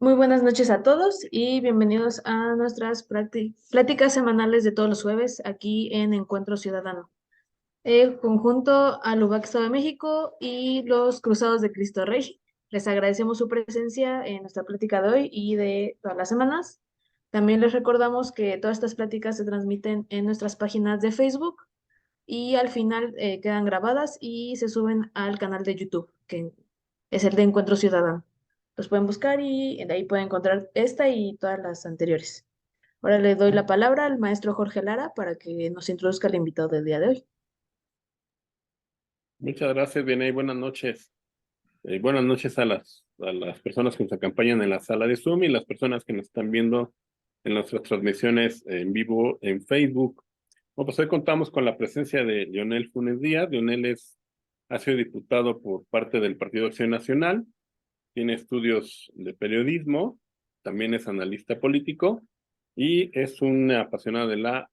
Muy buenas noches a todos y bienvenidos a nuestras pláticas semanales de todos los jueves aquí en Encuentro Ciudadano. El conjunto al UBAC Estado de México y los Cruzados de Cristo Rey. Les agradecemos su presencia en nuestra plática de hoy y de todas las semanas. También les recordamos que todas estas pláticas se transmiten en nuestras páginas de Facebook y al final quedan grabadas y se suben al canal de YouTube, que es el de Encuentro Ciudadano. Los pueden buscar y de ahí pueden encontrar esta y todas las anteriores. Ahora le doy la palabra al maestro Jorge Lara para que nos introduzca al invitado del día de hoy. Muchas gracias, Vianey. Buenas noches. Buenas noches a las personas que nos acompañan en la sala de Zoom y las personas que nos están viendo en nuestras transmisiones en vivo en Facebook. Bueno, pues hoy contamos con la presencia de Leonel Funes Díaz. Leonel ha sido diputado por parte del Partido Acción Nacional, tiene estudios de periodismo, también es analista político y es un apasionado de la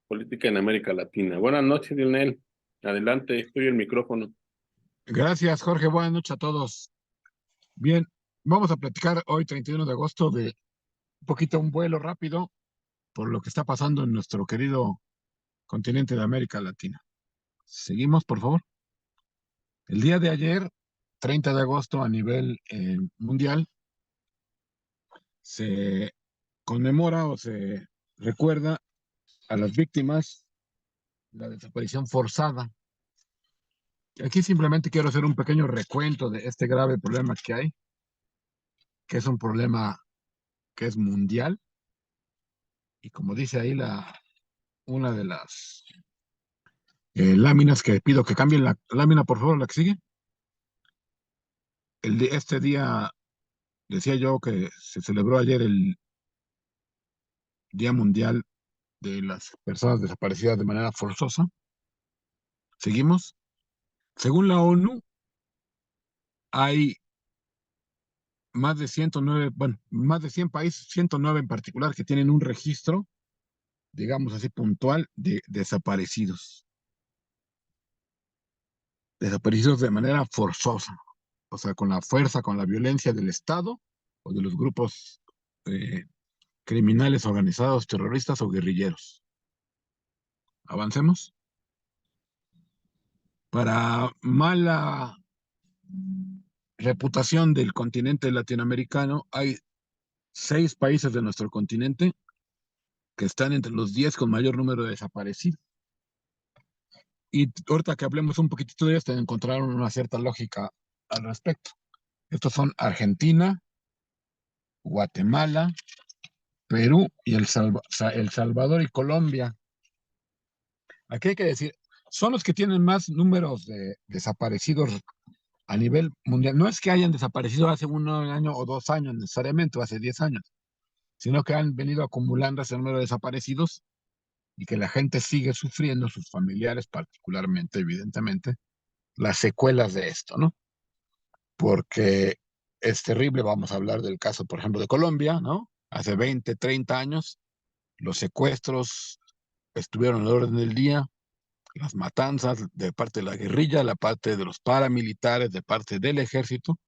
política en América Latina. Buenas noches, Leonel. Adelante, estoy el micrófono. Gracias, Jorge. Buenas noches a todos. Bien, vamos a platicar hoy, 31 de agosto, de un poquito un vuelo rápido por lo que está pasando en nuestro querido continente de América Latina. Seguimos, por favor. El día de ayer, 30 de agosto, a nivel mundial, se conmemora o se recuerda a las víctimas de la desaparición forzada. Aquí simplemente quiero hacer un pequeño recuento de este grave problema que hay, que es un problema que es mundial. Y como dice ahí una de las láminas que pido que cambien la lámina, por favor, la que sigue. Este día, decía yo que se celebró ayer el Día Mundial de las Personas Desaparecidas de manera forzosa. Seguimos. Según la ONU, hay más de 109, bueno, más de 100 países, 109 en particular, que tienen un registro, digamos así, puntual de desaparecidos. Desaparecidos de manera forzosa, o sea, con la fuerza, con la violencia del Estado o de los grupos eh, criminales organizados, terroristas o guerrilleros. Avancemos. Para mala reputación del continente latinoamericano, hay 6 países de nuestro continente que están entre los 10 con mayor número de desaparecidos. Y ahorita que hablemos un poquitito de ellos, te encontraron una cierta lógica al respecto. Estos son Argentina, Guatemala, Perú y El Salvador y Colombia. Aquí hay que decir, son los que tienen más números de desaparecidos a nivel mundial. No es que hayan desaparecido hace un año o 2 años necesariamente, o hace 10 años, sino que han venido acumulando ese número de desaparecidos y que la gente sigue sufriendo, sus familiares particularmente, evidentemente, las secuelas de esto, ¿no? Porque es terrible, vamos a hablar del caso, por ejemplo, de Colombia, ¿no? Hace 20, 30 años, los secuestros estuvieron al orden del día, las matanzas de parte de la guerrilla, la parte de los paramilitares, de parte del ejército,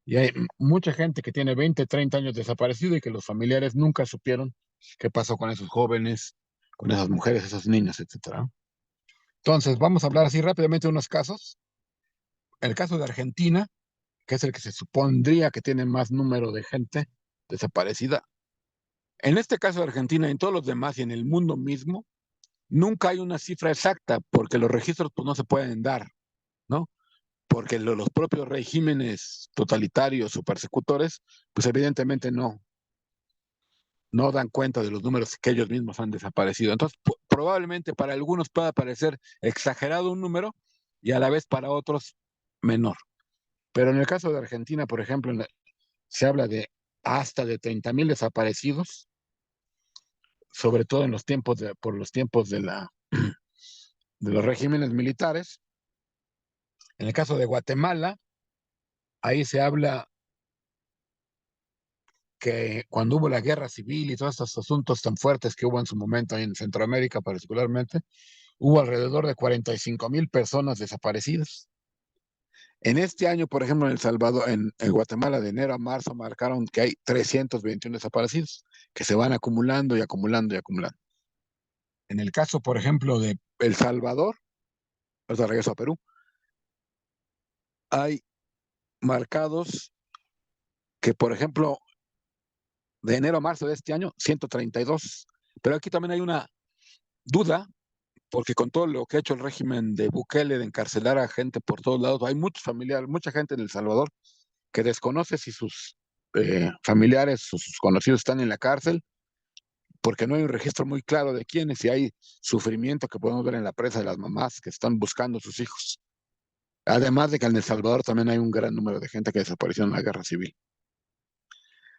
y hay mucha gente que tiene 20, 30 años desaparecido y que los familiares nunca supieron qué pasó con esos jóvenes, con esas mujeres, esas niñas, etcétera. Entonces, vamos a hablar así rápidamente de unos casos. El caso de Argentina, que es el que se supondría que tiene más número de gente desaparecida. En este caso de Argentina y en todos los demás y en el mundo mismo, nunca hay una cifra exacta porque los registros pues, no se pueden dar, ¿no? Porque los propios regímenes totalitarios o persecutores, pues evidentemente no dan cuenta de los números que ellos mismos han desaparecido. Entonces, probablemente para algunos pueda parecer exagerado un número y a la vez para otros menor. Pero en el caso de Argentina, por ejemplo, se habla de hasta de 30,000 desaparecidos, sobre todo en los tiempos por los tiempos de los regímenes militares. En el caso de Guatemala, ahí se habla que cuando hubo la guerra civil y todos estos asuntos tan fuertes que hubo en su momento en Centroamérica particularmente, hubo alrededor de 45,000 personas desaparecidas. En este año, por ejemplo, en El Salvador, en Guatemala, de enero a marzo, marcaron que hay 321 desaparecidos que se van acumulando y acumulando y acumulando. En el caso, por ejemplo, de El Salvador, o sea, regreso a Perú, hay marcados que, por ejemplo, de enero a marzo de este año, 132. Pero aquí también hay una duda, porque con todo lo que ha hecho el régimen de Bukele de encarcelar a gente por todos lados, hay muchos familiares, mucha gente en El Salvador que desconoce si sus familiares o sus conocidos están en la cárcel, porque no hay un registro muy claro de quiénes y hay sufrimiento que podemos ver en la prensa de las mamás que están buscando a sus hijos. Además de que en El Salvador también hay un gran número de gente que desapareció en la guerra civil.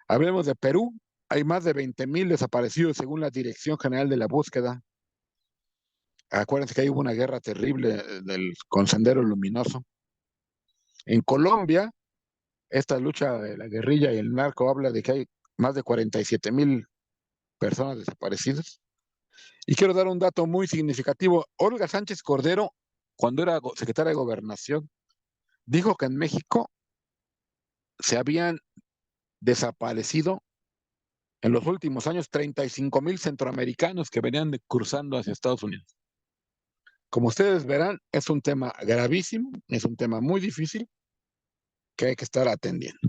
Hablemos de Perú. Hay más de 20,000 desaparecidos según la Dirección General de la Búsqueda. Acuérdense que ahí hubo una guerra terrible con Sendero Luminoso. En Colombia, esta lucha de la guerrilla y el narco habla de que hay más de 47,000 personas desaparecidas. Y quiero dar un dato muy significativo. Olga Sánchez Cordero, cuando era secretaria de Gobernación, dijo que en México se habían desaparecido en los últimos años 35,000 centroamericanos que venían cruzando hacia Estados Unidos. Como ustedes verán, es un tema gravísimo, es un tema muy difícil que hay que estar atendiendo.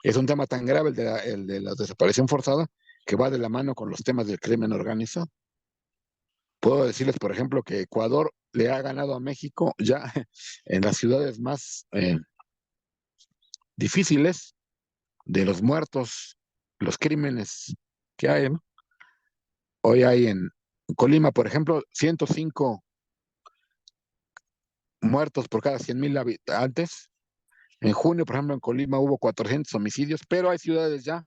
Es un tema tan grave el de la desaparición forzada que va de la mano con los temas del crimen organizado. Puedo decirles, por ejemplo, que Ecuador le ha ganado a México ya en las ciudades más difíciles de los muertos, los crímenes que hay, ¿no? Hoy hay en Colima, por ejemplo, 105 muertos por cada 100,000 habitantes. En junio, por ejemplo, en Colima hubo 400 homicidios, pero hay ciudades ya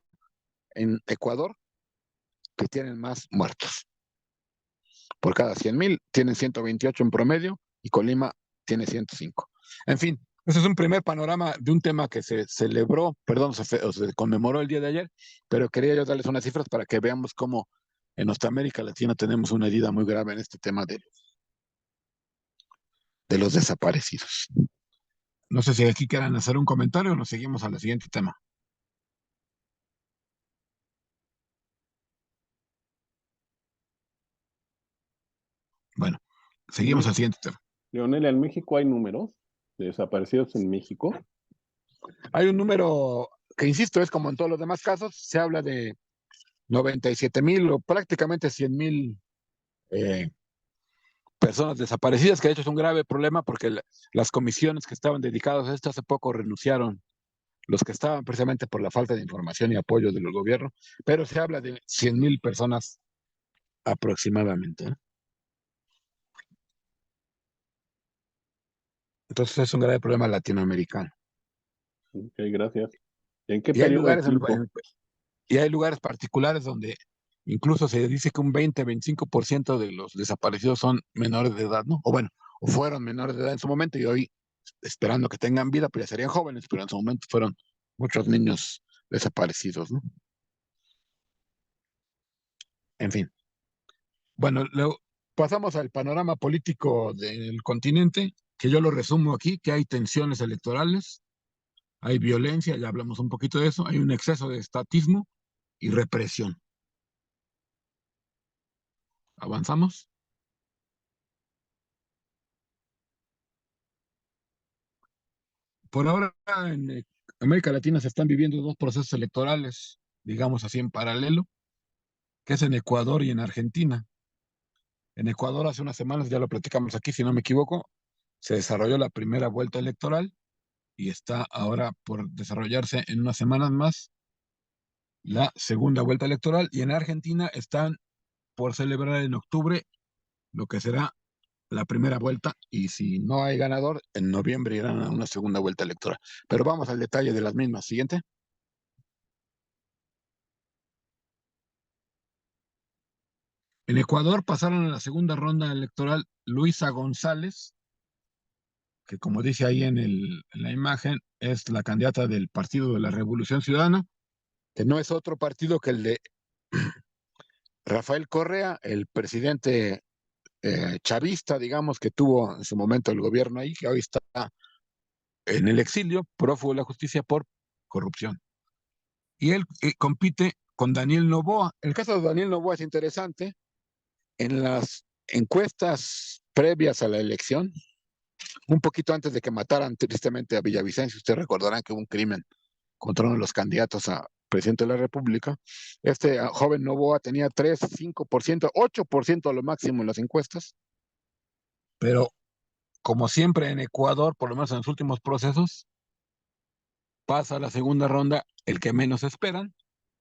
en Ecuador que tienen más muertos. Por cada 100,000 tienen 128 en promedio y Colima tiene 105. En fin, ese es un primer panorama de un tema que se celebró, perdón, se conmemoró el día de ayer, pero quería yo darles unas cifras para que veamos cómo en nuestra América Latina tenemos una herida muy grave en este tema de los desaparecidos. No sé si aquí quieran hacer un comentario o nos seguimos al siguiente tema. Bueno, seguimos al siguiente tema. Leonel, ¿en México hay números de desaparecidos en México? Hay un número que, insisto, es como en todos los demás casos, se habla de 97,000 o prácticamente 100,000 personas desaparecidas, que de hecho es un grave problema porque las comisiones que estaban dedicadas a esto hace poco renunciaron, los que estaban precisamente por la falta de información y apoyo del gobierno, pero se habla de 100,000 personas aproximadamente, ¿eh? Entonces es un grave problema latinoamericano. Ok, gracias. ¿En qué Y hay periodo de lugares, tiempo? y hay lugares particulares donde incluso se dice que un 20-25% de los desaparecidos son menores de edad, ¿no? O bueno, o fueron menores de edad en su momento y hoy, esperando que tengan vida, pues ya serían jóvenes, pero en su momento fueron muchos niños desaparecidos, ¿no? En fin. Bueno, luego pasamos al panorama político del continente, que yo lo resumo aquí, que hay tensiones electorales, hay violencia, ya hablamos un poquito de eso, hay un exceso de estatismo y represión. ¿Avanzamos? Por ahora en América Latina se están viviendo dos procesos electorales, digamos así, en paralelo, que es en Ecuador y en Argentina. En Ecuador hace unas semanas, ya lo platicamos aquí, si no me equivoco, se desarrolló la primera vuelta electoral y está ahora por desarrollarse en unas semanas más la segunda vuelta electoral. Y en Argentina están por celebrar en octubre lo que será la primera vuelta y si no hay ganador, en noviembre irán a una segunda vuelta electoral. Pero vamos al detalle de las mismas. Siguiente. En Ecuador pasaron a la segunda ronda electoral Luisa González, que como dice ahí en la imagen, es la candidata del Partido de la Revolución Ciudadana, que no es otro partido que el de Rafael Correa, el presidente chavista, digamos, que tuvo en su momento el gobierno ahí, que hoy está en el exilio, prófugo de la justicia por corrupción. Y él compite con Daniel Noboa. El caso de Daniel Noboa es interesante. En las encuestas previas a la elección, un poquito antes de que mataran tristemente a Villavicencio, ustedes recordarán que hubo un crimen contra uno de los candidatos a presidente de la República. Este joven Noboa tenía 3, 5%, 8% a lo máximo en las encuestas, pero como siempre en Ecuador, por lo menos en los últimos procesos, pasa a la segunda ronda el que menos esperan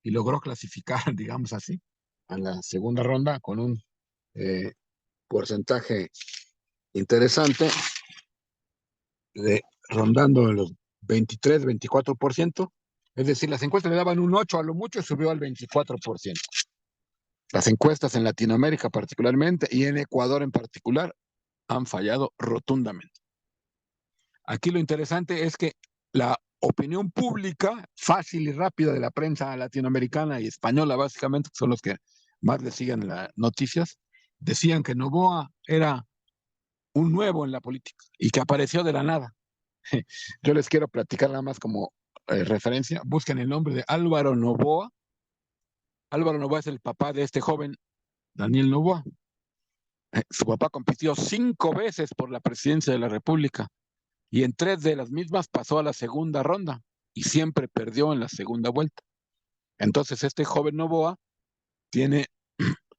y logró clasificar, digamos así, a la segunda ronda con un porcentaje interesante de rondando los 23, 24%. Es decir, las encuestas le daban un 8 a lo mucho y subió al 24%. Las encuestas en Latinoamérica particularmente y en Ecuador en particular han fallado rotundamente. Aquí lo interesante es que la opinión pública fácil y rápida de la prensa latinoamericana y española, básicamente, que son los que más le siguen las noticias, decían que Noboa era un nuevo en la política y que apareció de la nada. Yo les quiero platicar nada más como referencia. Busquen el nombre de Álvaro Noboa. Álvaro Noboa es el papá de este joven, Daniel Noboa. Su papá compitió 5 veces por la presidencia de la República y en 3 de las mismas pasó a la segunda ronda y siempre perdió en la segunda vuelta. Entonces este joven Noboa tiene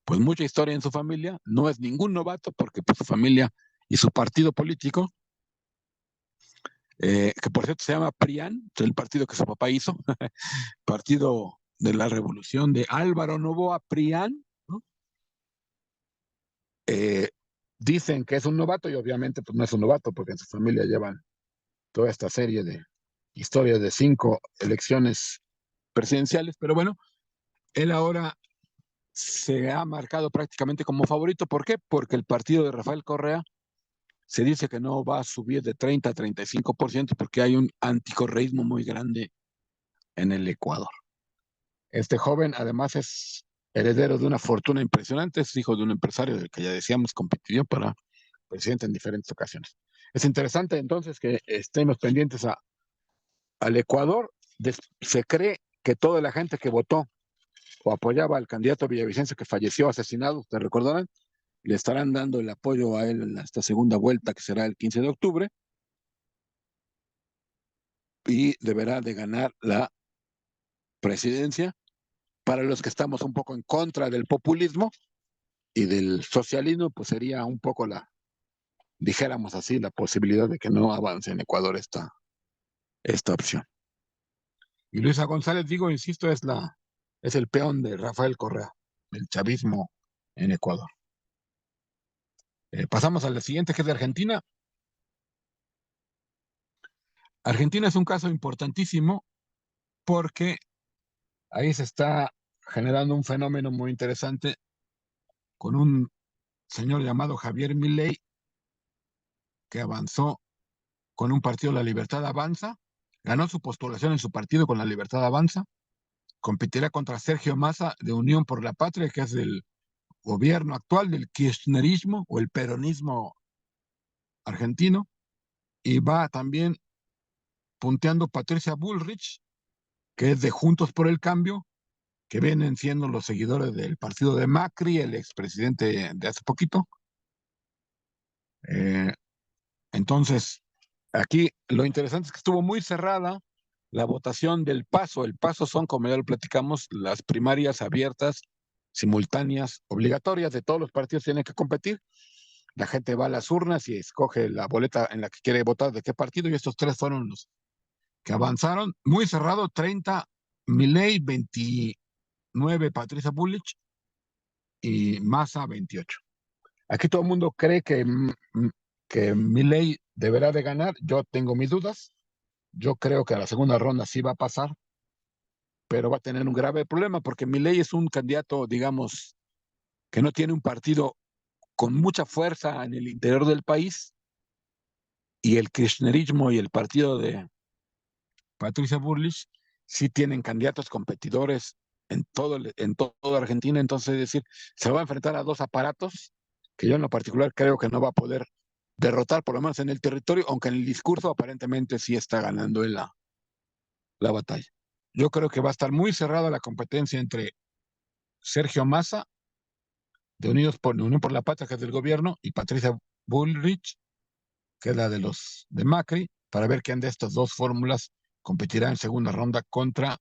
pues mucha historia en su familia, no es ningún novato porque pues, su familia y su partido político, que por cierto se llama PRIAN, el partido que su papá hizo, Partido de la Revolución de Álvaro Noboa PRIAN, ¿no? Dicen que es un novato y obviamente pues no es un novato porque en su familia llevan toda esta serie de historias de 5 elecciones presidenciales, pero bueno, él ahora se ha marcado prácticamente como favorito. ¿Por qué? Porque el partido de Rafael Correa se dice que no va a subir de 30 a 35% porque hay un anticorreísmo muy grande en el Ecuador. Este joven además es heredero de una fortuna impresionante, es hijo de un empresario del que ya decíamos compitió para presidente en diferentes ocasiones. Es interesante entonces que estemos pendientes al Ecuador. Se cree que toda la gente que votó o apoyaba al candidato Villavicencio que falleció asesinado, ¿te recordarán? Le estarán dando el apoyo a él en esta segunda vuelta que será el 15 de octubre y deberá de ganar la presidencia. Para los que estamos un poco en contra del populismo y del socialismo, pues sería un poco dijéramos así, la posibilidad de que no avance en Ecuador esta opción. Y Luisa González, digo, insisto, es el peón de Rafael Correa, del chavismo en Ecuador. Pasamos a la siguiente, que es de Argentina. Argentina es un caso importantísimo porque ahí se está generando un fenómeno muy interesante con un señor llamado Javier Milei que avanzó con un partido, La Libertad Avanza, ganó su postulación en su partido con La Libertad Avanza, competirá contra Sergio Massa de Unión por la Patria, que es del gobierno actual del kirchnerismo o el peronismo argentino, y va también punteando Patricia Bullrich, que es de Juntos por el Cambio, que vienen siendo los seguidores del partido de Macri, el expresidente de hace poquito. Entonces, aquí lo interesante es que estuvo muy cerrada la votación del PASO. El PASO son, como ya lo platicamos, las primarias abiertas, simultáneas, obligatorias de todos los partidos tienen que competir. La gente va a las urnas y escoge la boleta en la que quiere votar de qué partido, y estos 3 fueron los que avanzaron. Muy cerrado, 30 Milei, 29 Patricia Bullrich y Massa 28. Aquí todo el mundo cree que Milei deberá de ganar. Yo tengo mis dudas. Yo creo que a la segunda ronda sí va a pasar, pero va a tener un grave problema porque Milei es un candidato, digamos, que no tiene un partido con mucha fuerza en el interior del país, y el kirchnerismo y el partido de Patricia Bullrich sí tienen candidatos competidores en toda Argentina. Entonces, es decir, se va a enfrentar a 2 aparatos que yo en lo particular creo que no va a poder derrotar, por lo menos en el territorio, aunque en el discurso aparentemente sí está ganando en la batalla. Yo creo que va a estar muy cerrada la competencia entre Sergio Massa, de Unión por la Patria, que es del gobierno, y Patricia Bullrich, que es la de los de Macri, para ver quién de estas dos fórmulas competirá en segunda ronda contra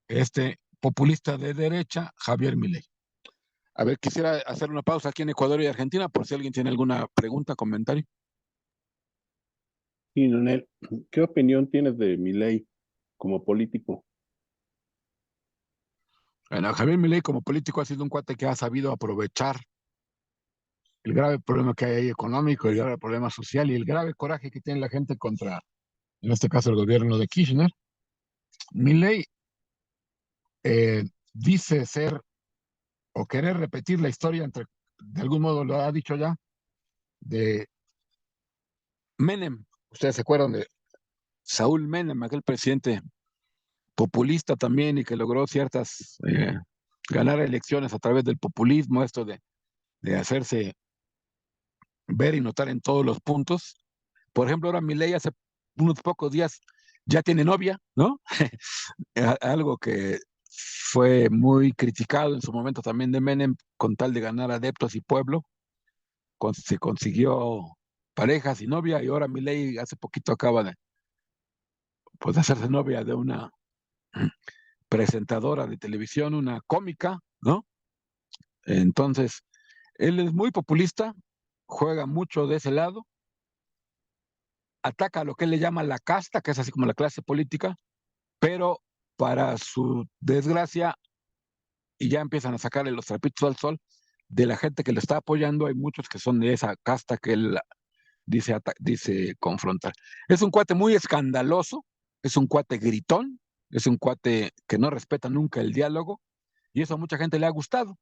este populista de derecha, Javier Milei. A ver, quisiera hacer una pausa aquí en Ecuador y Argentina, por si alguien tiene alguna pregunta, comentario. Y Leonel, ¿qué opinión tienes de Milei como político? Bueno, Javier Milei como político ha sido un cuate que ha sabido aprovechar el grave problema que hay ahí económico, el grave problema social y el grave coraje que tiene la gente contra, en este caso, el gobierno de Kirchner. Milei dice ser o querer repetir la historia, de algún modo lo ha dicho ya, de Menem. Ustedes se acuerdan de Saúl Menem, aquel presidente populista también y que logró ganar elecciones a través del populismo, esto de hacerse ver y notar en todos los puntos. Por ejemplo, ahora Milei hace unos pocos días ya tiene novia, ¿no? Algo que fue muy criticado en su momento también de Menem, con tal de ganar adeptos y pueblo, se consiguió parejas y novia, y ahora Milei hace poquito acaba pues, de hacerse novia de una presentadora de televisión, una cómica, ¿no? Entonces, él es muy populista, juega mucho de ese lado, ataca a lo que él le llama la casta, que es así como la clase política, pero para su desgracia, y ya empiezan a sacarle los trapitos al sol, de la gente que le está apoyando, hay muchos que son de esa casta que él dice confrontar. Es un cuate muy escandaloso, es un cuate gritón, es un cuate que no respeta nunca el diálogo, y eso a mucha gente le ha gustado.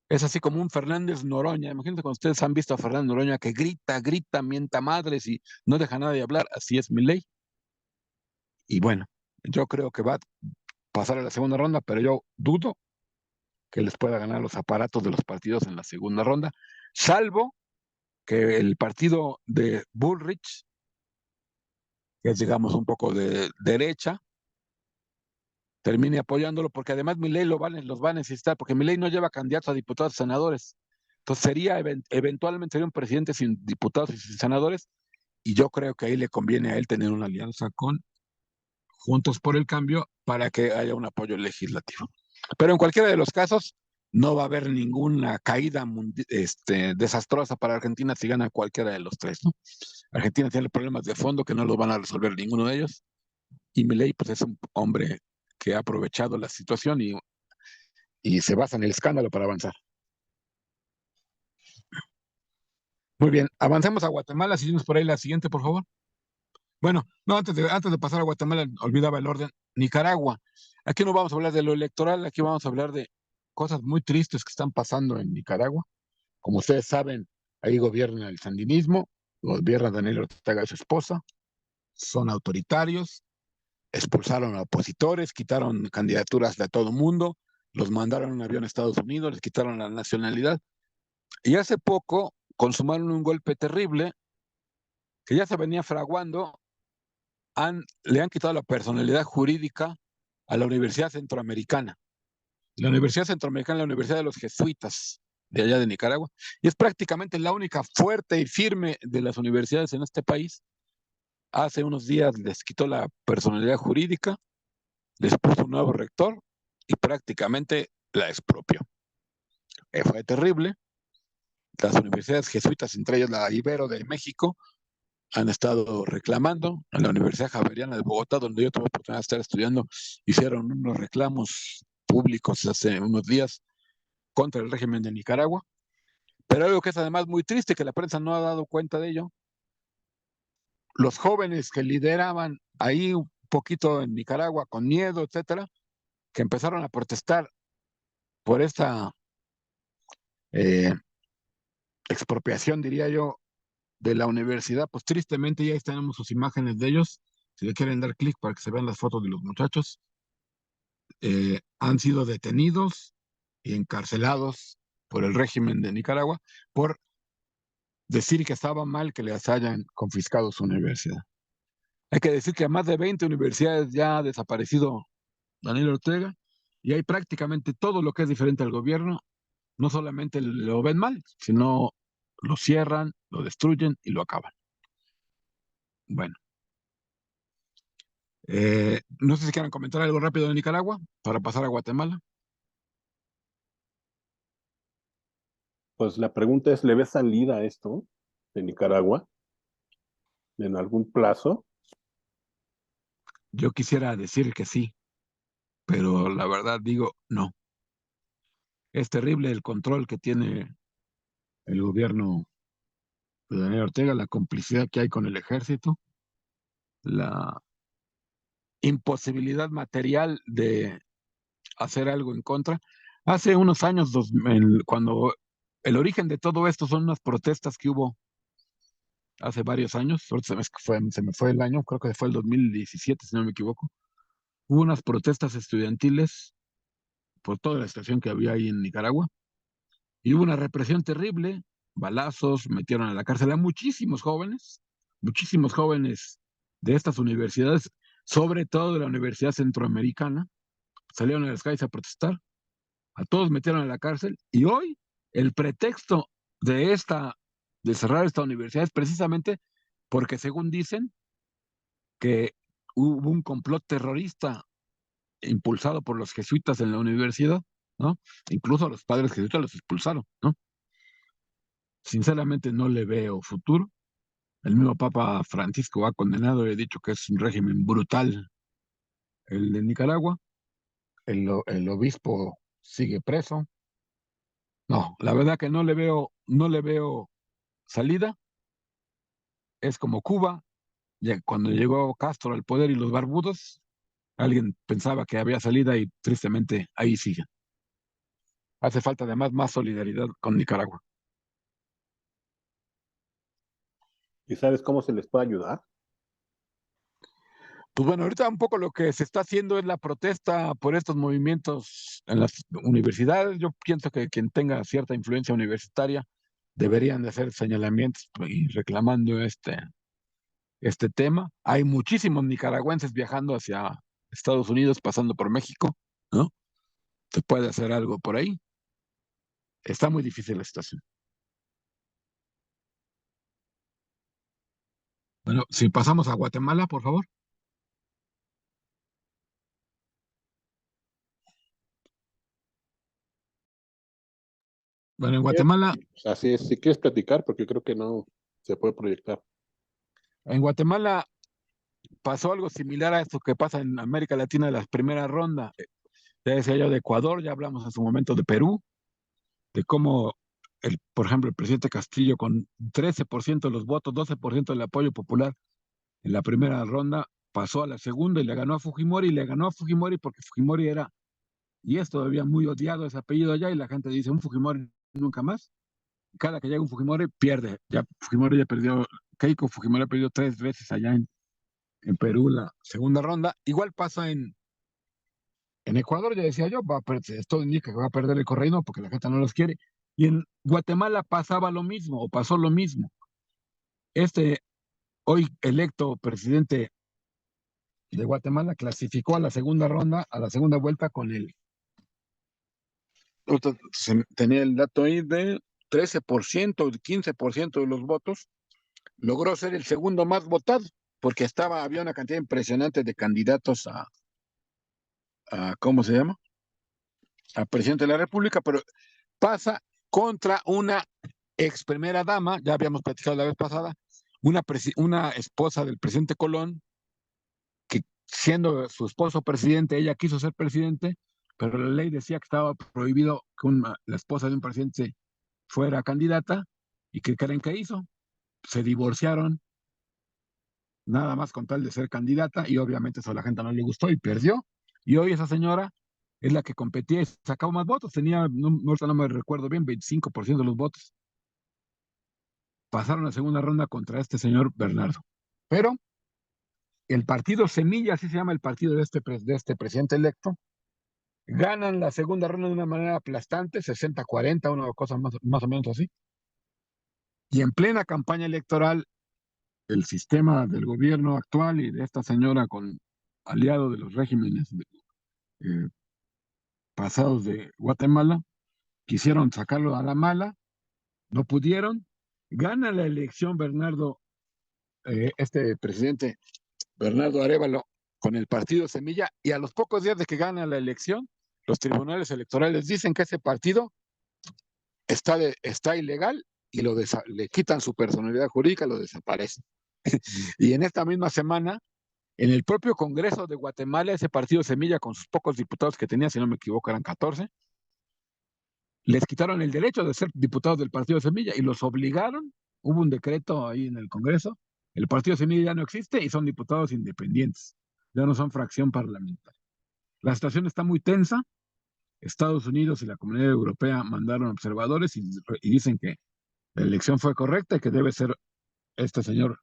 Es así como un Fernández Noroña. Imagínense cuando ustedes han visto a Fernández Noroña que grita, grita, mienta madres y no deja nada de hablar. Así es Milei. Y bueno, yo creo que va a pasar a la segunda ronda, pero yo dudo que les pueda ganar los aparatos de los partidos en la segunda ronda, salvo que el partido de Bullrich, que es digamos un poco de derecha, termine apoyándolo, porque además Milei los va a necesitar, porque Milei no lleva candidatos a diputados y senadores. Entonces eventualmente sería un presidente sin diputados y sin senadores, y yo creo que ahí le conviene a él tener una alianza con Juntos por el Cambio para que haya un apoyo legislativo. Pero en cualquiera de los casos, no va a haber ninguna caída desastrosa para Argentina si gana cualquiera de los tres, ¿no? Argentina tiene problemas de fondo que no los van a resolver ninguno de ellos, y Milei pues es un hombre que ha aprovechado la situación y se basa en el escándalo para avanzar. Muy bien, avancemos a Guatemala, seguimos por ahí la siguiente, por favor. Bueno, no, antes de pasar a Guatemala, olvidaba el orden. Nicaragua. Aquí no vamos a hablar de lo electoral, aquí vamos a hablar de cosas muy tristes que están pasando en Nicaragua. Como ustedes saben, ahí gobierna el sandinismo, gobierna Daniel Ortega y su esposa, son autoritarios, expulsaron a opositores, quitaron candidaturas de todo el mundo, los mandaron en un avión a Estados Unidos, les quitaron la nacionalidad. Y hace poco consumaron un golpe terrible que ya se venía fraguando. Le han quitado la personalidad jurídica a la Universidad Centroamericana. La Universidad Centroamericana es la Universidad de los Jesuitas de allá de Nicaragua, y es prácticamente la única fuerte y firme de las universidades en este país. Hace unos días les quitó la personalidad jurídica, les puso un nuevo rector y prácticamente la expropió. Fue terrible. Las universidades jesuitas, entre ellas la Ibero de México, han estado reclamando. En la Universidad Javeriana de Bogotá, donde yo tuve oportunidad de estar estudiando, hicieron unos reclamos públicos hace unos días contra el régimen de Nicaragua. Pero algo que es además muy triste, que la prensa no ha dado cuenta de ello, los jóvenes que lideraban ahí un poquito en Nicaragua con miedo, etcétera, que empezaron a protestar por esta eh, expropiación, diría yo, de la universidad, pues tristemente ya tenemos sus imágenes de ellos. Si le quieren dar clic para que se vean las fotos de los muchachos, han sido detenidos y encarcelados por el régimen de Nicaragua por decir que estaba mal que les hayan confiscado su universidad. Hay que decir que a más de 20 universidades ya ha desaparecido Daniel Ortega y hay prácticamente todo lo que es diferente al gobierno, no solamente lo ven mal, sino lo cierran, lo destruyen y lo acaban. Bueno, no sé si quieren comentar algo rápido de Nicaragua para pasar a Guatemala. Pues la pregunta es, ¿le ves salida a esto de Nicaragua en algún plazo? Yo quisiera decir que sí, pero la verdad digo no. Es terrible el control que tiene el gobierno de Daniel Ortega, la complicidad que hay con el ejército, la imposibilidad material de hacer algo en contra. Hace unos años, cuando el origen de todo esto son unas protestas que hubo hace varios años, ahorita se me fue el año, creo que fue el 2017, si no me equivoco, hubo unas protestas estudiantiles por toda la situación que había ahí en Nicaragua, y hubo una represión terrible, balazos, metieron a la cárcel a muchísimos jóvenes de estas universidades, sobre todo de la Universidad Centroamericana, salieron a las calles a protestar, a todos metieron a la cárcel, y hoy el pretexto de cerrar esta universidad es precisamente porque, según dicen, que hubo un complot terrorista impulsado por los jesuitas en la universidad, ¿no? Incluso a los padres jesuitas los expulsaron, ¿no? Sinceramente no le veo futuro. El mismo Papa Francisco ha condenado y ha dicho que es un régimen brutal el de Nicaragua. El obispo sigue preso. No, la verdad que no le veo salida. Es como Cuba, ya cuando llegó Castro al poder y los barbudos, alguien pensaba que había salida y tristemente ahí sigue. Hace falta además más solidaridad con Nicaragua. ¿Y sabes cómo se les puede ayudar? Pues bueno, ahorita un poco lo que se está haciendo es la protesta por estos movimientos en las universidades. Yo pienso que quien tenga cierta influencia universitaria deberían de hacer señalamientos y reclamando este tema. Hay muchísimos nicaragüenses viajando hacia Estados Unidos, pasando por México, ¿no? Se puede hacer algo por ahí. Está muy difícil la situación. Bueno, si pasamos a Guatemala, por favor. Bueno, Así es, si quieres platicar, porque creo que no se puede proyectar. En Guatemala pasó algo similar a esto que pasa en América Latina de las primeras rondas. Ya decía yo de Ecuador, ya hablamos en su momento de Perú, de cómo, por ejemplo, el presidente Castillo con 13% de los votos, 12% del apoyo popular en la primera ronda, pasó a la segunda y le ganó a Fujimori, y le ganó a Fujimori porque Fujimori era, y es todavía muy odiado ese apellido allá, y la gente dice, un Fujimori nunca más. Cada que llega un Fujimori, pierde. Ya Fujimori ya perdió, Keiko Fujimori ha perdido 3 veces allá en Perú la segunda ronda. Igual pasa en Ecuador, ya decía yo, esto indica que va a perder el correísmo porque la gente no los quiere. Y en Guatemala pasaba lo mismo, o pasó lo mismo. Este hoy electo presidente de Guatemala clasificó a la segunda ronda, a la segunda vuelta con tenía el dato ahí de 13%, 15% de los votos, logró ser el segundo más votado, porque había una cantidad impresionante de candidatos ¿cómo se llama? A presidente de la República, pero pasa contra una ex primera dama, ya habíamos platicado la vez pasada, una esposa del presidente Colón, que siendo su esposo presidente, ella quiso ser presidente, pero la ley decía que estaba prohibido que la esposa de un presidente fuera candidata, y ¿qué creen que hizo? Se divorciaron, nada más con tal de ser candidata, y obviamente eso a la gente no le gustó y perdió. Y hoy esa señora es la que competía y sacaba más votos, tenía, no me recuerdo bien, 25% de los votos. Pasaron a segunda ronda contra este señor Bernardo. Pero el partido Semilla, así se llama el partido de este presidente electo, ganan la segunda ronda de una manera aplastante, 60-40, una cosa más o menos así. Y en plena campaña electoral, el sistema del gobierno actual y de esta señora con aliado de los regímenes eh, pasados de Guatemala, quisieron sacarlo a la mala, no pudieron. Gana la elección Bernardo, este presidente Bernardo Arévalo, con el partido Semilla, y a los pocos días de que gana la elección, los tribunales electorales dicen que ese partido está ilegal y le quitan su personalidad jurídica, lo desaparecen. Y en esta misma semana, en el propio Congreso de Guatemala, ese partido Semilla, con sus pocos diputados que tenía, si no me equivoco, eran 14, les quitaron el derecho de ser diputados del partido Semilla y los obligaron. Hubo un decreto ahí en el Congreso. El partido Semilla ya no existe y son diputados independientes. Ya no son fracción parlamentaria. La situación está muy tensa. Estados Unidos y la Comunidad Europea mandaron observadores y dicen que la elección fue correcta y que debe ser este señor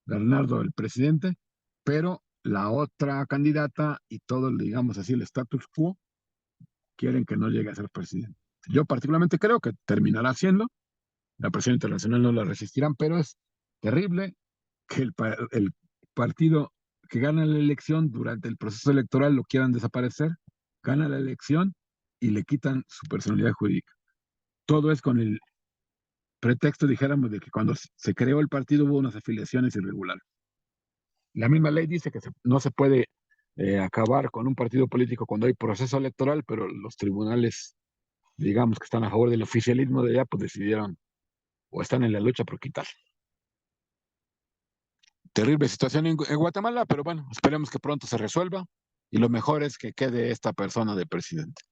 Bernardo el presidente, pero la otra candidata y todo, digamos así, el status quo, quieren que no llegue a ser presidente. Yo particularmente creo que terminará siendo, la presión internacional no la resistirán, pero es terrible que el partido que gana la elección durante el proceso electoral lo quieran desaparecer, gana la elección y le quitan su personalidad jurídica. Todo es con el pretexto, dijéramos, de que cuando se creó el partido hubo unas afiliaciones irregulares. La misma ley dice que no se puede acabar con un partido político cuando hay proceso electoral, pero los tribunales, digamos, que están a favor del oficialismo de allá, pues decidieron o están en la lucha por quitar. Terrible situación en Guatemala, pero bueno, esperemos que pronto se resuelva y lo mejor es que quede esta persona de presidente.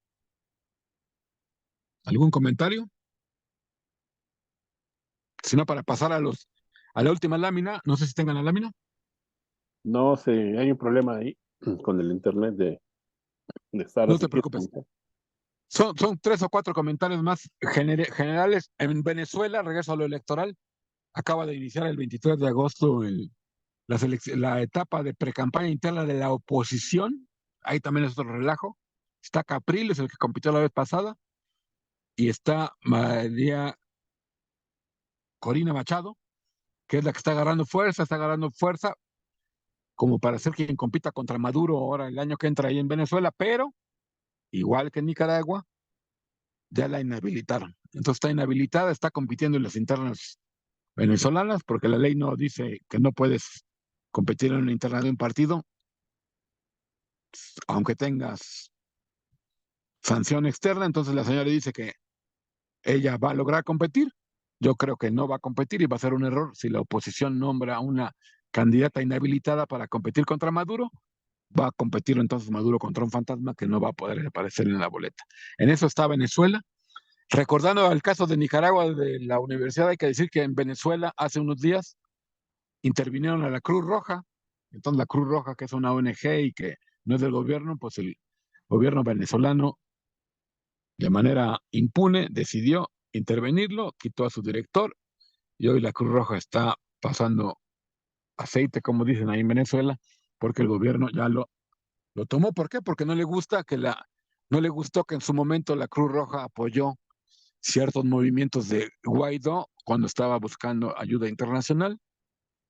¿Algún comentario? Si no, para pasar a la última lámina, no sé si tengan la lámina. No sé, hay un problema ahí con el internet de estar. No te preocupes. Son 3 o 4 comentarios más generales. En Venezuela, regreso a lo electoral, acaba de iniciar el 23 de agosto la etapa de precampaña interna de la oposición. Ahí también es otro relajo. Está Capriles, el que compitió la vez pasada, y está María Corina Machado, que es la que está agarrando fuerza como para ser quien compita contra Maduro ahora el año que entra ahí en Venezuela, pero igual que en Nicaragua, ya la inhabilitaron. Entonces está inhabilitada, está compitiendo en las internas venezolanas, porque la ley no dice que no puedes competir en una interna de un partido, aunque tengas sanción externa. Entonces la señora dice que ella va a lograr competir. Yo creo que no va a competir y va a ser un error si la oposición nombra a una candidata inhabilitada para competir contra Maduro. Va a competir entonces Maduro contra un fantasma que no va a poder aparecer en la boleta. En eso está Venezuela. Recordando el caso de Nicaragua, de la universidad, hay que decir que en Venezuela hace unos días intervinieron a la Cruz Roja. Entonces la Cruz Roja, que es una ONG y que no es del gobierno, pues el gobierno venezolano de manera impune decidió intervenirlo, quitó a su director y hoy la Cruz Roja está pasando aceite, como dicen ahí en Venezuela, porque el gobierno ya lo tomó. ¿Por qué? Porque no le gustó que en su momento la Cruz Roja apoyó ciertos movimientos de Guaidó cuando estaba buscando ayuda internacional.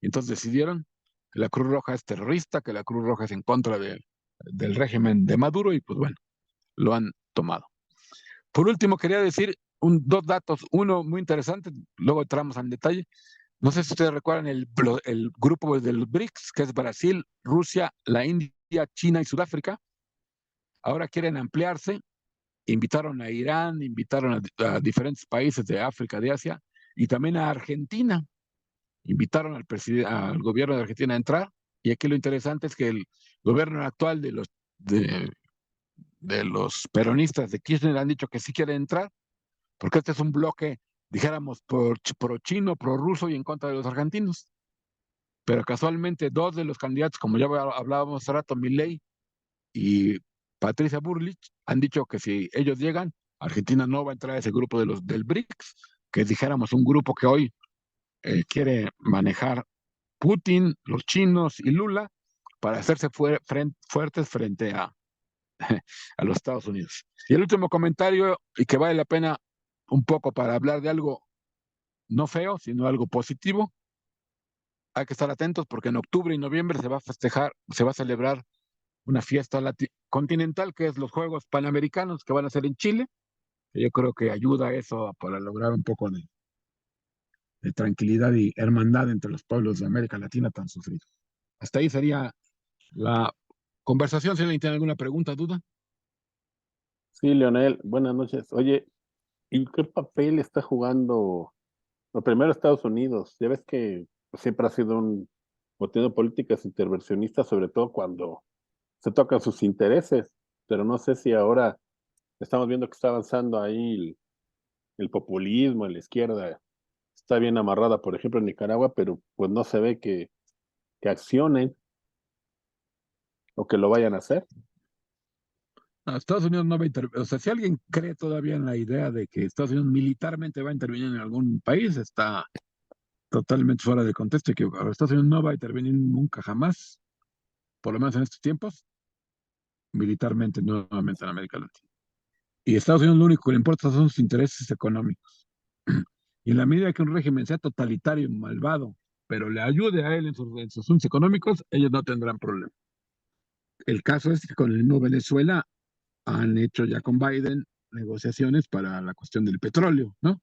Y entonces decidieron que la Cruz Roja es terrorista, que la Cruz Roja es en contra del régimen de Maduro y pues bueno, lo han tomado. Por último, quería decir 2 datos. Uno muy interesante, luego entramos al detalle. No sé si ustedes recuerdan el grupo del BRICS, que es Brasil, Rusia, la India, China y Sudáfrica. Ahora quieren ampliarse. Invitaron a Irán, invitaron a diferentes países de África, de Asia, y también a Argentina. Invitaron al gobierno de Argentina a entrar. Y aquí lo interesante es que el gobierno actual de los peronistas de Kirchner han dicho que sí quieren entrar, porque este es un bloque, dijéramos, pro chino, pro ruso y en contra de los argentinos. Pero casualmente 2 de los candidatos, como ya hablábamos hace rato, Milei y Patricia Burlich, han dicho que si ellos llegan, Argentina no va a entrar a ese grupo del BRICS, que dijéramos un grupo que hoy quiere manejar Putin, los chinos y Lula para hacerse fuertes frente a los Estados Unidos. Y el último comentario, y que vale la pena un poco para hablar de algo no feo, sino algo positivo. Hay que estar atentos porque en octubre y noviembre se va a festejar, se va a celebrar una fiesta continental, que es los Juegos Panamericanos que van a ser en Chile. Que yo creo que ayuda a eso para lograr un poco de tranquilidad y hermandad entre los pueblos de América Latina tan sufridos. Hasta ahí sería la conversación. Si alguien tiene alguna pregunta, duda. Sí, Leonel, buenas noches. Oye, ¿y qué papel está jugando, lo primero, Estados Unidos? Ya ves que pues, siempre ha sido o tiene políticas intervencionistas, sobre todo cuando se tocan sus intereses, pero no sé si ahora estamos viendo que está avanzando ahí el populismo en la izquierda, está bien amarrada, por ejemplo, en Nicaragua, pero pues no se ve que accionen o que lo vayan a hacer. No, Estados Unidos no va a intervenir. O sea, si alguien cree todavía en la idea de que Estados Unidos militarmente va a intervenir en algún país, está totalmente fuera de contexto y que Estados Unidos no va a intervenir nunca jamás, por lo menos en estos tiempos, militarmente nuevamente en América Latina. Y a Estados Unidos lo único que le importa son sus intereses económicos. Y en la medida que un régimen sea totalitario y malvado, pero le ayude a él en sus asuntos económicos, ellos no tendrán problema. El caso es que con el mismo Venezuela han hecho ya con Biden negociaciones para la cuestión del petróleo, ¿no?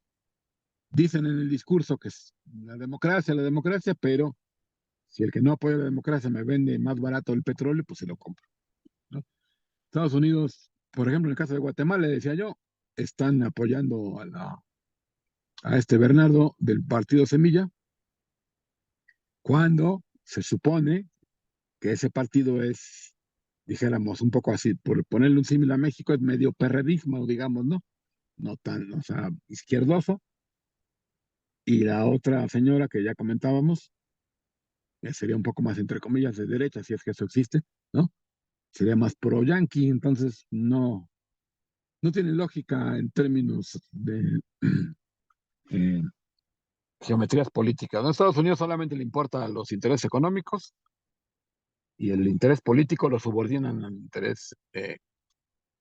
Dicen en el discurso que es la democracia, pero si el que no apoya la democracia me vende más barato el petróleo, pues se lo compro, ¿no? Estados Unidos, por ejemplo, en el caso de Guatemala, le decía yo, están apoyando a este Bernardo del partido Semilla, cuando se supone que ese partido es, dijéramos, un poco así, por ponerle un símil a México, es medio perredismo, digamos, ¿no? No tan, o sea, izquierdoso. Y la otra señora que ya comentábamos, sería un poco más, entre comillas, de derecha, si es que eso existe, ¿no? Sería más pro-yanqui, entonces no tiene lógica en términos de eh, geometrías políticas, ¿no? A Estados Unidos solamente le importan los intereses económicos y el interés político lo subordinan al interés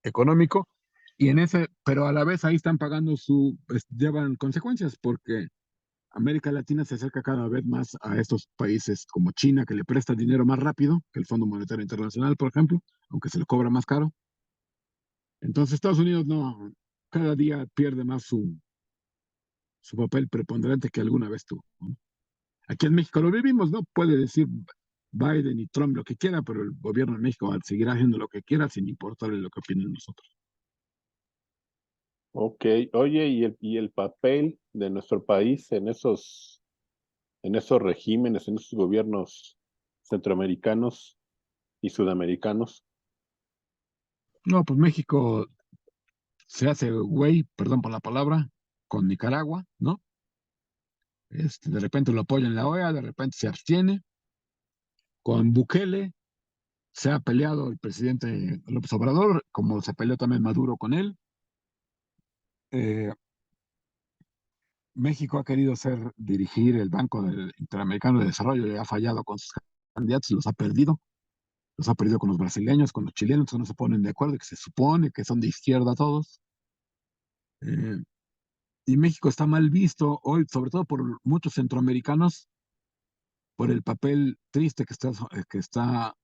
económico, y en ese, pero a la vez ahí están pagando pues, llevan consecuencias porque América Latina se acerca cada vez más a estos países como China, que le presta dinero más rápido que el Fondo Monetario Internacional, por ejemplo, aunque se le cobra más caro. Entonces Estados Unidos no, cada día pierde más su papel preponderante que alguna vez tuvo, ¿no? Aquí en México lo vivimos, ¿no? Puede decir Biden y Trump lo que quiera, pero el gobierno de México seguirá haciendo lo que quiera sin importarle lo que opinen nosotros. Ok, oye, ¿y el papel de nuestro país en esos regímenes, en esos gobiernos centroamericanos y sudamericanos? No, pues México se hace güey, perdón por la palabra, con Nicaragua, ¿no? De repente lo apoya en la OEA, de repente se abstiene. Con Bukele se ha peleado el presidente López Obrador, como se peleó también Maduro con él. Eh, México ha querido dirigir el Interamericano de Desarrollo y ha fallado con sus candidatos, los ha perdido con los brasileños, con los chilenos, que no se ponen de acuerdo, que se supone que son de izquierda todos. Eh, y México está mal visto hoy, sobre todo por muchos centroamericanos, por el papel triste que está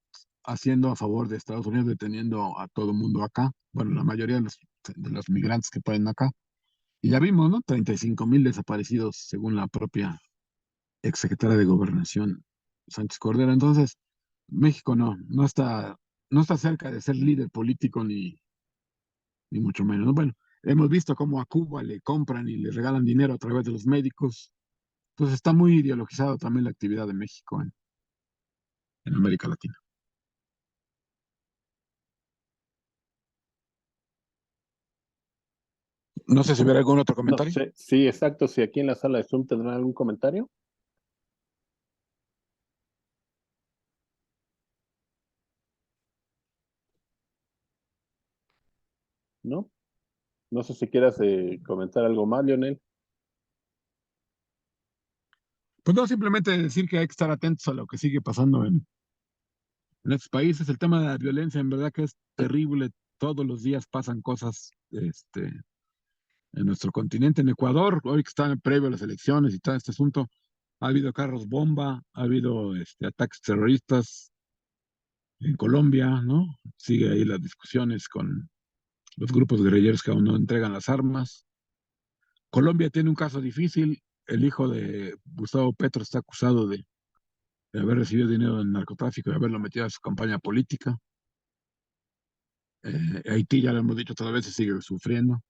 haciendo a favor de Estados Unidos, deteniendo a todo el mundo acá, bueno, la mayoría de los migrantes que pueden acá. Y ya vimos, ¿no? 35,000 desaparecidos, según la propia exsecretaria de Gobernación, Sánchez Cordero. Entonces, México no está cerca de ser líder político ni mucho menos, ¿no? Bueno, hemos visto cómo a Cuba le compran y le regalan dinero a través de los médicos. Entonces está muy ideologizado también la actividad de México en América Latina. No sé si hubiera algún otro No comentario. sé, sí, exacto. Si aquí en la sala de Zoom tendrán algún comentario, ¿no? No sé si quieras comentar algo más, Lionel. Pues no, simplemente decir que hay que estar atentos a lo que sigue pasando en estos países. El tema de la violencia, en verdad que es terrible. Todos los días pasan cosas, en nuestro continente, en Ecuador, hoy que están previo a las elecciones y todo este asunto, ha habido carros bomba, ha habido ataques terroristas en Colombia, ¿no? Sigue ahí las discusiones con los grupos guerrilleros que aún no entregan las armas. Colombia tiene un caso difícil. El hijo de Gustavo Petro está acusado de haber recibido dinero del narcotráfico y haberlo metido a su campaña política. Haití, ya lo hemos dicho otras veces, sigue sufriendo.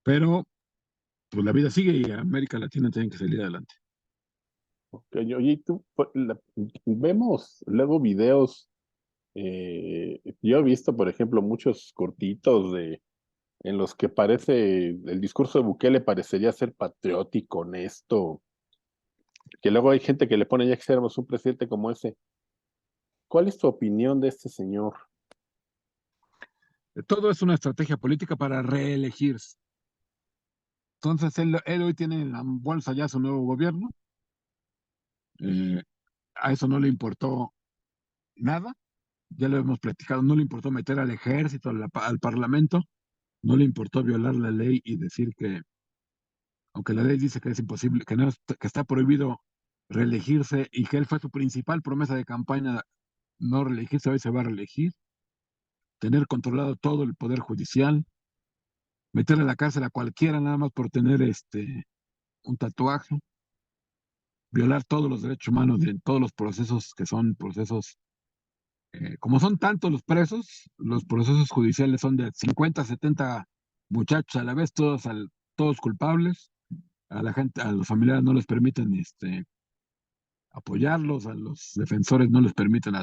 Pero pues la vida sigue y América Latina tiene que salir adelante. Oye, y tú, vemos luego videos, yo he visto, por ejemplo, muchos cortitos en los que parece, el discurso de Bukele parecería ser patriótico, honesto, que luego hay gente que le pone, ya quisiéramos un presidente como ese. ¿Cuál es tu opinión de este señor? Todo es una estrategia política para reelegirse. Entonces, él hoy tiene en la bolsa ya su nuevo gobierno. Eh, a eso no le importó nada. Ya lo hemos platicado. No le importó meter al ejército, al parlamento. No le importó violar la ley y decir que, aunque la ley dice que es imposible, que, no, que está prohibido reelegirse y que él fue su principal promesa de campaña, no reelegirse, hoy se va a reelegir. Tener controlado todo el poder judicial, meter a la cárcel a cualquiera nada más por tener un tatuaje, violar todos los derechos humanos de todos los procesos que son procesos, como son tantos los procesos judiciales son de 50, 70 muchachos a la vez, todos culpables. A la gente, a los familiares no les permiten apoyarlos, a los defensores no les permiten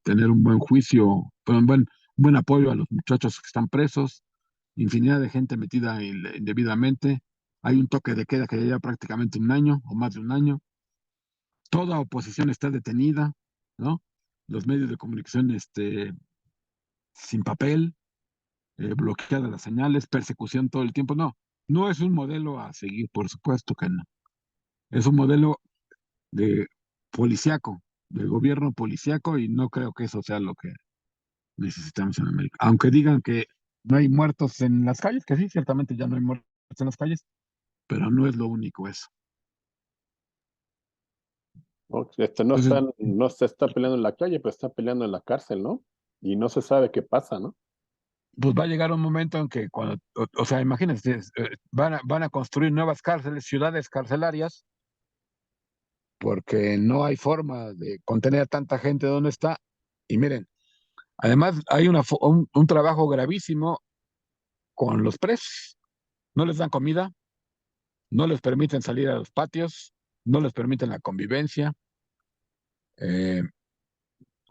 tener un buen juicio, un buen apoyo a los muchachos que están presos, infinidad de gente metida indebidamente. Hay un toque de queda que ya lleva prácticamente un año o más de un año. Toda oposición está detenida, ¿no? Los medios de comunicación sin papel, bloqueadas las señales, persecución todo el tiempo. No, no es un modelo a seguir, por supuesto que no. Es un modelo de policíaco, del gobierno policíaco, y no creo que eso sea lo que necesitamos en América. Aunque digan que no hay muertos en las calles, que sí, ciertamente ya no hay muertos en las calles, pero no es lo único eso. ¿No? No Entonces, está, no se está peleando en la calle, pero está peleando en la cárcel, ¿no? Y no se sabe qué pasa, ¿no? pues va a llegar un momento en que cuando, o sea, imagínense, van a construir nuevas cárceles, ciudades carcelarias, porque no hay forma de contener a tanta gente donde está. Y miren, además hay un trabajo gravísimo con los presos. No les dan comida, no les permiten salir a los patios, no les permiten la convivencia, eh,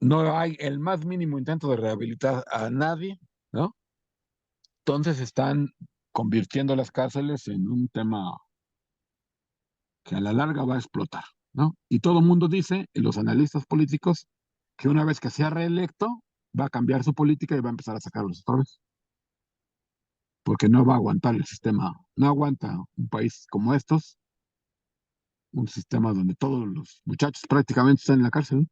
no hay el más mínimo intento de rehabilitar a nadie, ¿no? Entonces están convirtiendo las cárceles en un tema que a la larga va a explotar, ¿no? Y todo el mundo dice, los analistas políticos, que una vez que sea reelecto, va a cambiar su política y va a empezar a sacarlos otra vez, porque no va a aguantar el sistema, no aguanta un país como estos, un sistema donde todos los muchachos prácticamente están en la cárcel.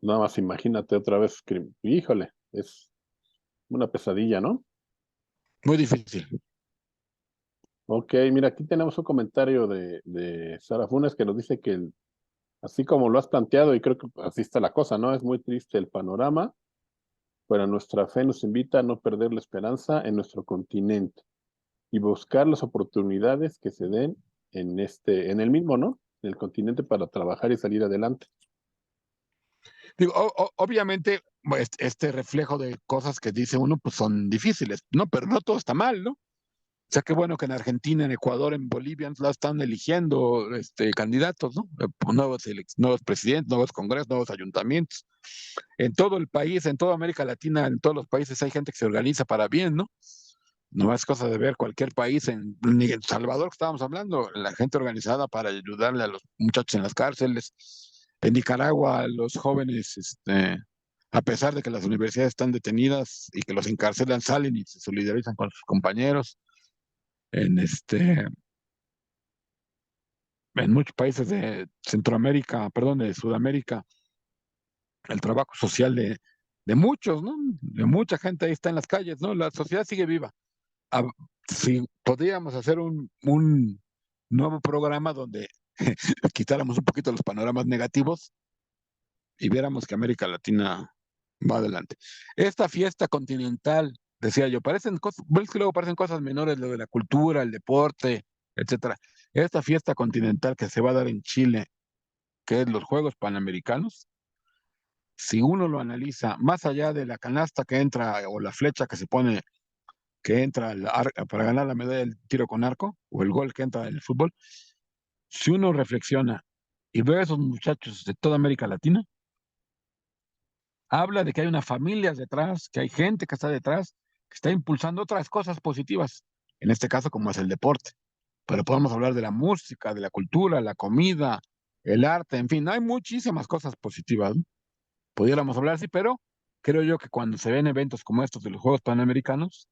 Nada más imagínate otra vez, híjole, es una pesadilla, ¿no? Muy difícil. Ok, mira, aquí tenemos un comentario de Sara Funes que nos dice que así como lo has planteado, y creo que así está la cosa, ¿no? Es muy triste el panorama, pero nuestra fe nos invita a no perder la esperanza en nuestro continente y buscar las oportunidades que se den en el mismo, ¿no? En el continente para trabajar y salir adelante. Digo, obviamente, pues, este reflejo de cosas que dice uno, pues son difíciles, ¿no? Pero no todo está mal, ¿no? O sea, qué bueno que en Argentina, en Ecuador, en Bolivia, la están eligiendo candidatos, ¿no? Nuevos presidentes, nuevos congresos, nuevos ayuntamientos. En todo el país, en toda América Latina, en todos los países hay gente que se organiza para bien, ¿no? No es cosa de ver cualquier país, ni en Salvador que estábamos hablando, la gente organizada para ayudarle a los muchachos en las cárceles. En Nicaragua, los jóvenes, a pesar de que las universidades están detenidas y que los encarcelan, salen y se solidarizan con sus compañeros. En en muchos países de Centroamérica, perdón, de Sudamérica, el trabajo social de muchos, ¿no? De mucha gente ahí está en las calles, ¿no? La sociedad sigue viva. Ah, si podríamos hacer un nuevo programa donde quitáramos un poquito los panoramas negativos y viéramos que América Latina va adelante. Esta fiesta continental, decía yo, parecen cosas, ves que luego parecen cosas menores, lo de la cultura, el deporte, etcétera. Esta fiesta continental que se va a dar en Chile, que es los Juegos Panamericanos, si uno lo analiza, más allá de la canasta que entra o la flecha que se pone, que entra para ganar la medalla del tiro con arco, o el gol que entra en el fútbol, si uno reflexiona y ve a esos muchachos de toda América Latina, habla de que hay una familia detrás, que hay gente que está detrás, que está impulsando otras cosas positivas, en este caso como es el deporte. Pero podemos hablar de la música, de la cultura, la comida, el arte, en fin, hay muchísimas cosas positivas, ¿no? Pudiéramos hablar, sí, pero creo yo que cuando se ven eventos como estos de los Juegos Panamericanos,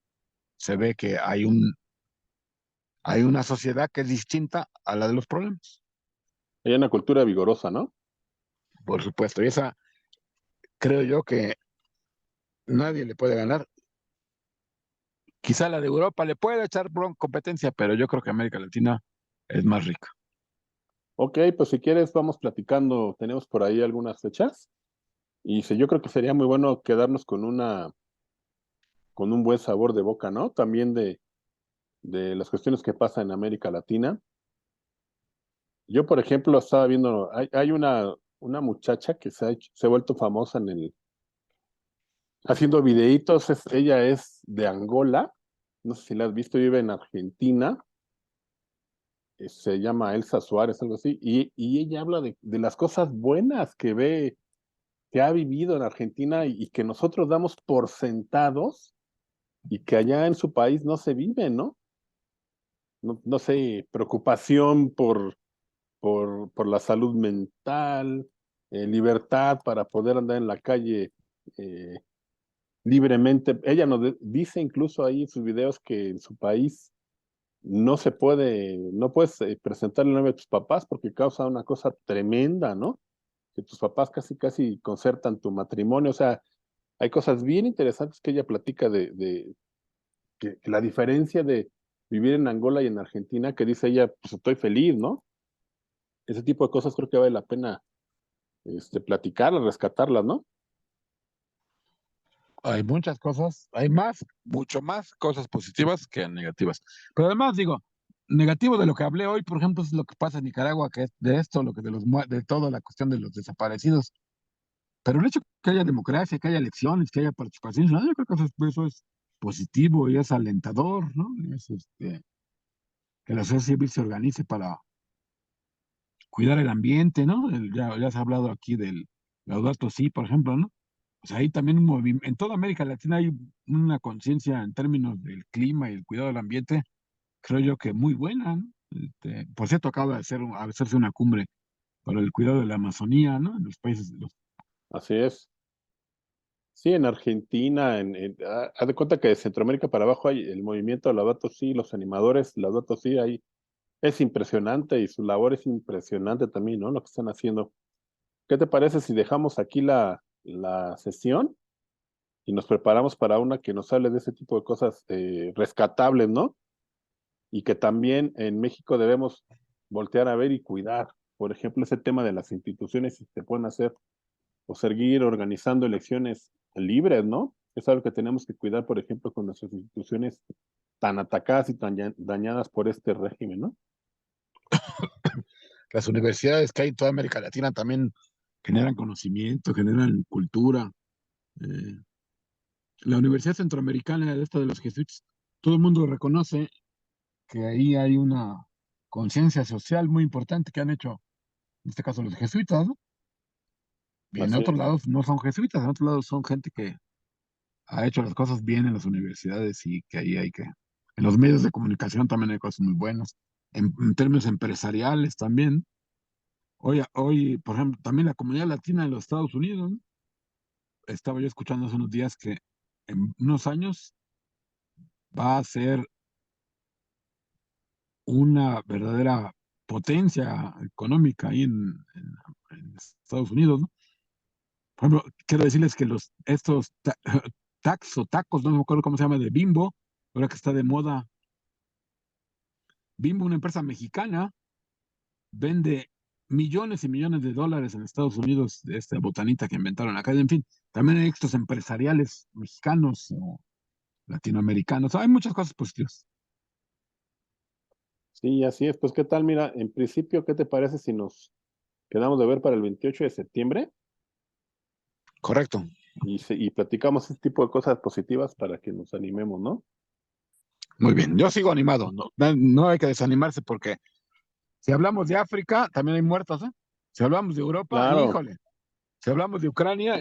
se ve que hay una sociedad que es distinta a la de los problemas, Hay una cultura vigorosa, ¿no? por supuesto, y esa creo yo que nadie le puede ganar. Quizá la de Europa le puede echar competencia, pero yo creo que América Latina es más rica. Ok, pues si quieres vamos platicando, tenemos por ahí algunas fechas y yo creo que sería muy bueno quedarnos con un buen sabor de boca, ¿no? También de las cuestiones que pasan en América Latina. Yo, por ejemplo, estaba viendo, hay una muchacha que se ha vuelto famosa haciendo videitos, ella es de Angola, no sé si la has visto, vive en Argentina, se llama Elsa Suárez, algo así, y ella habla de las cosas buenas que ve, que ha vivido en Argentina y que nosotros damos por sentados y que allá en su país no se vive, ¿no? No, no sé, preocupación por la salud mental, libertad para poder andar en la calle eh, libremente. Ella dice incluso ahí en sus videos que en su país no puedes presentar el nombre de tus papás porque causa una cosa tremenda, ¿no? Que tus papás casi, casi concertan tu matrimonio. O sea, hay cosas bien interesantes que ella platica que la diferencia de vivir en Angola y en Argentina, que dice ella, pues estoy feliz, ¿no? Ese tipo de cosas creo que vale la pena platicarlas, rescatarlas, ¿no? Hay muchas cosas, hay más, mucho más cosas positivas que negativas. Pero además digo, negativo de lo que hablé hoy, por ejemplo, es lo que pasa en Nicaragua, que es de esto, lo que de toda la cuestión de los desaparecidos. Pero el hecho que haya democracia, que haya elecciones, que haya participación, yo creo que eso es positivo y es alentador, ¿no? Es, que la sociedad civil se organice para cuidar el ambiente, ¿no? Ya se ha hablado aquí del Laudato Si, por ejemplo, ¿no? O sea, hay también un movimiento, en toda América Latina hay una conciencia en términos del clima y el cuidado del ambiente, creo yo que muy buena, ¿no? Por cierto, acaba de hacerse una cumbre para el cuidado de la Amazonía, ¿no? En los países, Así es. Sí, en Argentina, haz de cuenta que de Centroamérica para abajo hay el movimiento Laudato Si, los animadores Laudato Si, ahí es impresionante y su labor es impresionante también, ¿no? Lo que están haciendo. ¿Qué te parece si dejamos aquí la sesión y nos preparamos para una que nos hable de ese tipo de cosas rescatables, ¿no? Y que también en México debemos voltear a ver y cuidar. Por ejemplo, ese tema de las instituciones, si se pueden hacer o seguir organizando elecciones libres, ¿no? Es algo que tenemos que cuidar, por ejemplo, con nuestras instituciones tan atacadas y tan dañadas por este régimen, ¿no? las universidades que hay en toda América Latina también generan conocimiento, generan cultura. Eh, la Universidad Centroamericana, esta de los jesuitas, todo el mundo reconoce que ahí hay una conciencia social muy importante que han hecho, en este caso los jesuitas, ¿no? Y en Así otros es. lados no son jesuitas, en otros lados son gente que ha hecho las cosas bien en las universidades y que ahí hay que... En los medios de comunicación también hay cosas muy buenas. En términos empresariales también. Hoy, por ejemplo, también la comunidad latina en los Estados Unidos, ¿no? Estaba yo escuchando hace unos días que en unos años va a ser una verdadera potencia económica ahí en Estados Unidos, ¿no? Por ejemplo, quiero decirles que estos tax o tacos, no me acuerdo cómo se llama, de Bimbo, ahora que está de moda. Bimbo, una empresa mexicana, vende millones y millones de dólares en Estados Unidos de esta botanita que inventaron acá. En fin, también hay éxitos empresariales mexicanos o latinoamericanos. Hay muchas cosas positivas. Sí, así es. Pues, ¿qué tal? Mira, en principio, ¿qué te parece si nos quedamos de ver para el 28 de septiembre Correcto. y platicamos este tipo de cosas positivas para que nos animemos, ¿no? Muy bien. Yo sigo animado. No, no hay que desanimarse porque si hablamos de África, también hay muertos, ¿eh? Si hablamos de Europa, Claro, híjole. Si hablamos de Ucrania,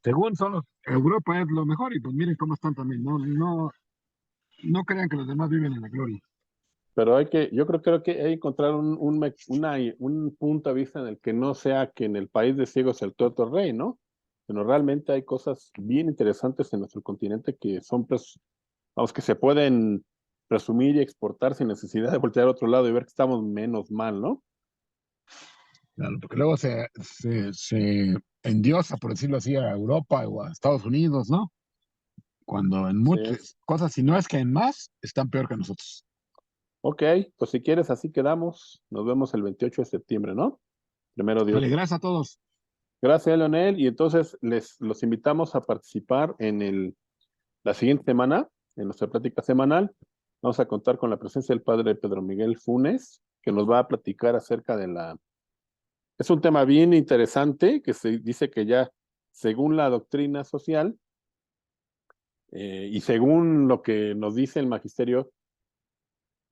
según son Europa es lo mejor y pues miren cómo están también. No crean que los demás viven en la gloria. pero creo que hay que encontrar un punto de vista en el que no sea que en el país de ciegos el tuerto es rey, ¿no? Sino realmente hay cosas bien interesantes en nuestro continente que son, vamos, que se pueden presumir y exportar sin necesidad de voltear a otro lado y ver que estamos menos mal, ¿no? Claro, porque luego se endiosa, por decirlo así, a Europa o a Estados Unidos, ¿no? Cuando en Así es. muchas cosas, si no es que en más, están peor que nosotros. Ok, pues si quieres, así quedamos. Nos vemos el 28 de septiembre, ¿no? Primero Vale, Dios. gracias a todos. Gracias, Leonel. Y entonces los invitamos a participar en la siguiente semana, en nuestra plática semanal. Vamos a contar con la presencia del padre Pedro Miguel Funes, que nos va a platicar acerca de la... Es un tema bien interesante, que se dice que ya, según la doctrina social, y según lo que nos dice el magisterio,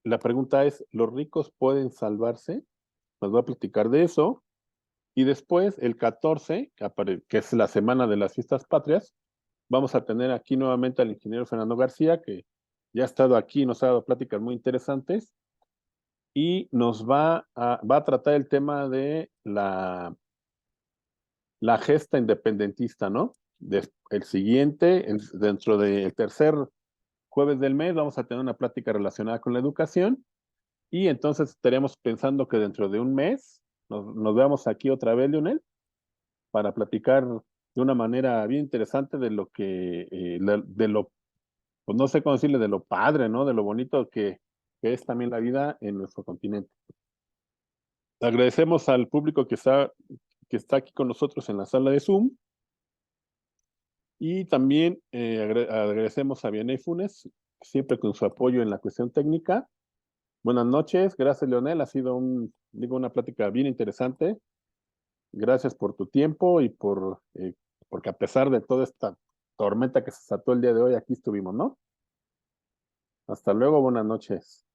la pregunta es, ¿los ricos pueden salvarse? Nos va a platicar de eso. Y después, el 14, que es la semana de las fiestas patrias, vamos a tener aquí nuevamente al ingeniero Fernando García, que ya ha estado aquí, nos ha dado pláticas muy interesantes, y va a tratar el tema de la gesta independentista, ¿no? El siguiente, dentro del tercer jueves del mes, vamos a tener una plática relacionada con la educación, y entonces estaremos pensando que dentro de un mes nos veamos aquí otra vez, Leonel, para platicar de una manera bien interesante de lo que, pues no sé cómo decirle, de lo padre, ¿no? De lo bonito que es también la vida en nuestro continente. Agradecemos al público que está aquí con nosotros en la sala de Zoom y también agradecemos a Vianey Funes, siempre con su apoyo en la cuestión técnica. Buenas noches, gracias Leonel, ha sido una plática bien interesante. Gracias por tu tiempo y porque a pesar de toda esta tormenta que se desató el día de hoy, aquí estuvimos, ¿no? Hasta luego, buenas noches.